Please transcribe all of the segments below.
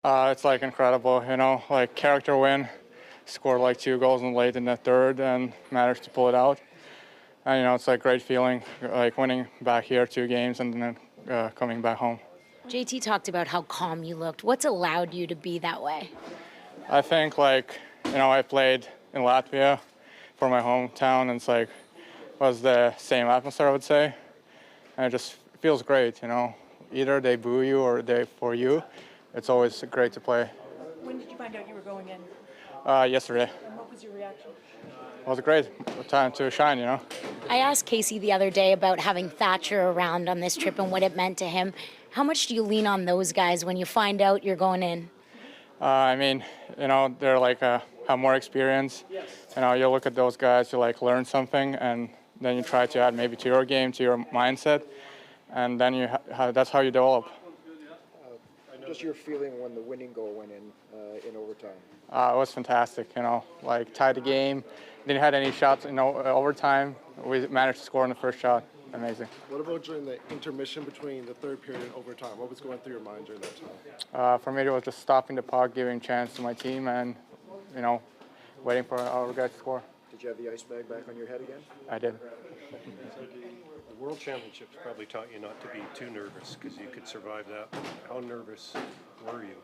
It's like incredible, like character win. Scored like 2 goals late in the third and managed to pull it out. And it's like great feeling, like winning back here 2 games and then coming back home. JT talked about how calm you looked. What's allowed you to be that way? I think I played in Latvia for my hometown, and it's like was the same atmosphere, I would say, and it just feels great. Either they boo you or they for you. It's always great to play. When did you find out you were going in? Yesterday. And what was your reaction? It was a great time to shine. I asked Casey the other day about having Thatcher around on this trip and what it meant to him. How much do you lean on those guys when you find out you're going in? They're have more experience. You look at those guys, you learn something, and then you try to add maybe to your game, to your mindset, and then that's how you develop. Just your feeling when the winning goal went in overtime. It was fantastic. Tied the game. Didn't have any shots. Overtime. We managed to score in the first shot. Amazing. What about during the intermission between the third period and overtime? What was going through your mind during that time? For me, it was just stopping the puck, giving chance to my team, and waiting for our guys to score. Did you have the ice bag back on your head again? I did. The World Championships probably taught you not to be too nervous because you could survive that. How nervous were you?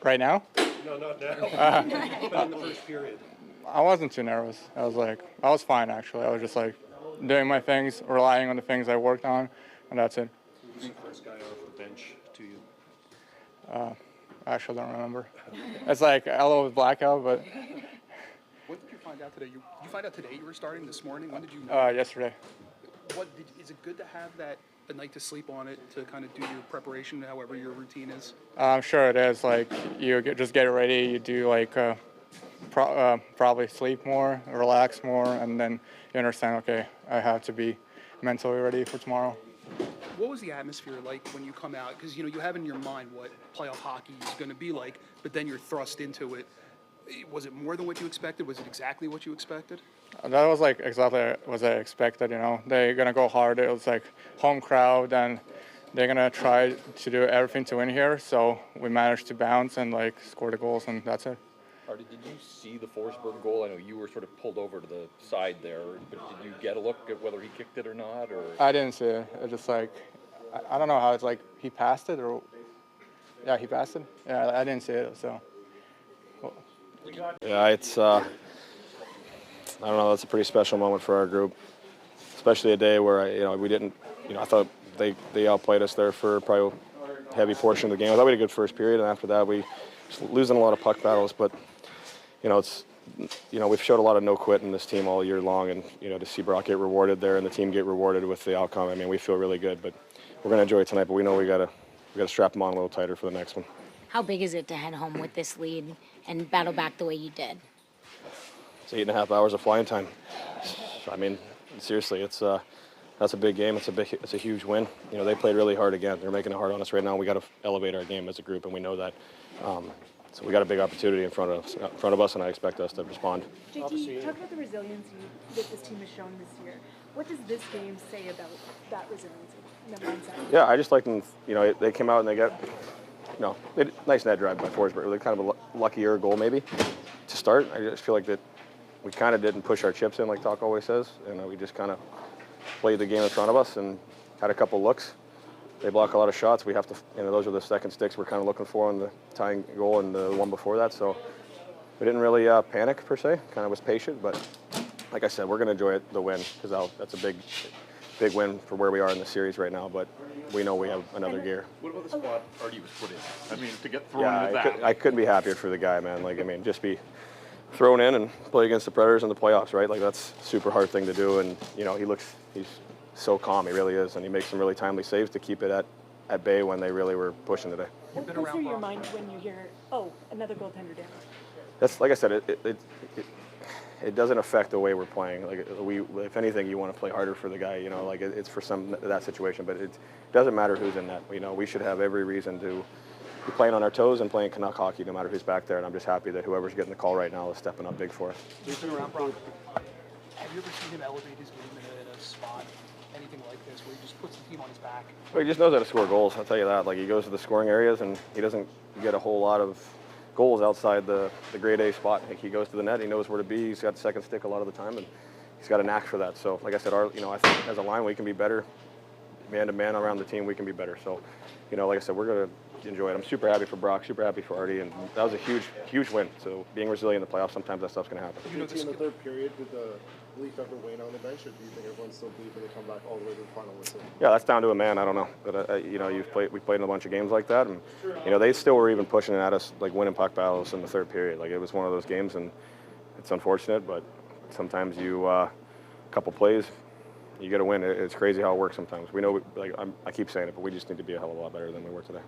Right now? No, not now. But in the first period. I wasn't too nervous. I was fine, actually. I was just doing my things, relying on the things I worked on, and that's it. Who's the first guy off the bench to you? I actually don't remember. It's a little blackout, but. When did you find out today? You find out today you were starting this morning? When did you know? Yesterday. Is it good to have a night to sleep on it to kind of do your preparation, however your routine is? I'm sure it is. You just get ready, you do probably sleep more, relax more, and then you understand, okay, I have to be mentally ready for tomorrow. What was the atmosphere like when you come out? Because, you have in your mind what playoff hockey is going to be like, but then you're thrust into it. Was it more than what you expected? Was it exactly what you expected? That was exactly what I expected, They're going to go hard. It was home crowd, and they're going to try to do everything to win here. So we managed to bounce and score the goals, and that's it. Artie, did you see the Forsberg goal? I know you were sort of pulled over to the side there, but did you get a look at whether he kicked it or not? Or I didn't see it. It just I don't know how it's he passed it or yeah, he passed it. Yeah, I didn't see it. So yeah, it's I don't know. That's a pretty special moment for our group, especially a day where we didn't. I thought they outplayed us there for probably a heavy portion of the game. I thought we had a good first period, and after that we just losing a lot of puck battles, but. We've showed a lot of no quit in this team all year long, and to see Brock get rewarded there and the team get rewarded with the outcome. We feel really good, but we're going to enjoy it tonight. But we know we got to strap them on a little tighter for the next one. How big is it to head home with this lead and battle back the way you did? It's 8.5 hours of flying time. Seriously, that's a big game. It's a huge win. They played really hard again. They're making it hard on us right now. We got to elevate our game as a group, and we know that. So we got a big opportunity in front of us, and I expect us to respond. JT, talk about the resiliency that this team has shown this year. What does this game say about that resiliency, that mindset? Yeah, I just like them. They came out and they got, nice net drive by Forsberg. Really kind of a luckier goal maybe to start. I just feel like that we kind of didn't push our chips in like Talk always says, and we just kind of played the game in front of us and had a couple looks. They block a lot of shots. We have to, those are the second sticks we're kind of looking for on the tying goal and the one before that. So we didn't really panic per se. Kind of was patient, but like I said, we're going to enjoy the win because that's a big win for where we are in the series right now. But we know we have another gear. what about the spot Artie was put in? To get thrown into that. I couldn't be happier for the guy, man. Just be thrown in and play against the Predators in the playoffs, right? That's a super hard thing to do. And he's so calm, he really is, and he makes some really timely saves to keep it at bay when they really were pushing today. What goes through your mind when you hear, another goaltender down? That's like I said, it doesn't affect the way we're playing. If anything, you want to play harder for the guy. It's for that situation, but it doesn't matter who's in net. We should have every reason to be playing on our toes and playing Canuck hockey, no matter who's back there. And I'm just happy that whoever's getting the call right now is stepping up big for us. Have you ever seen him elevate his game in a spot anything like this where he just puts the team on his back? Well, he just knows how to score goals. I'll tell you that. Like, he goes to the scoring areas and he doesn't get a whole lot of goals outside the grade A spot. Like, he goes to the net. He knows where to be. He's got the second stick a lot of the time, and he's got a knack for that. So, like I said, I think as a line we can be better. Man to man around the team, we can be better. So, like I said, we're going to enjoy it. I'm super happy for Brock, super happy for Artie, and that was a huge, huge win. So being resilient in the playoffs, sometimes that stuff's going to happen. Do you see in the third period, did the belief ever wane on the bench, or do you think everyone's still believing they come back all the way to the final whistle? Yeah, that's down to a man. I don't know, but we've played in a bunch of games like that, and they still were even pushing it at us, like winning puck battles in the third period. Like, it was one of those games, and it's unfortunate, but sometimes a couple plays, you got to win. It's crazy how it works sometimes. We know, I keep saying it, but we just need to be a hell of a lot better than we were today.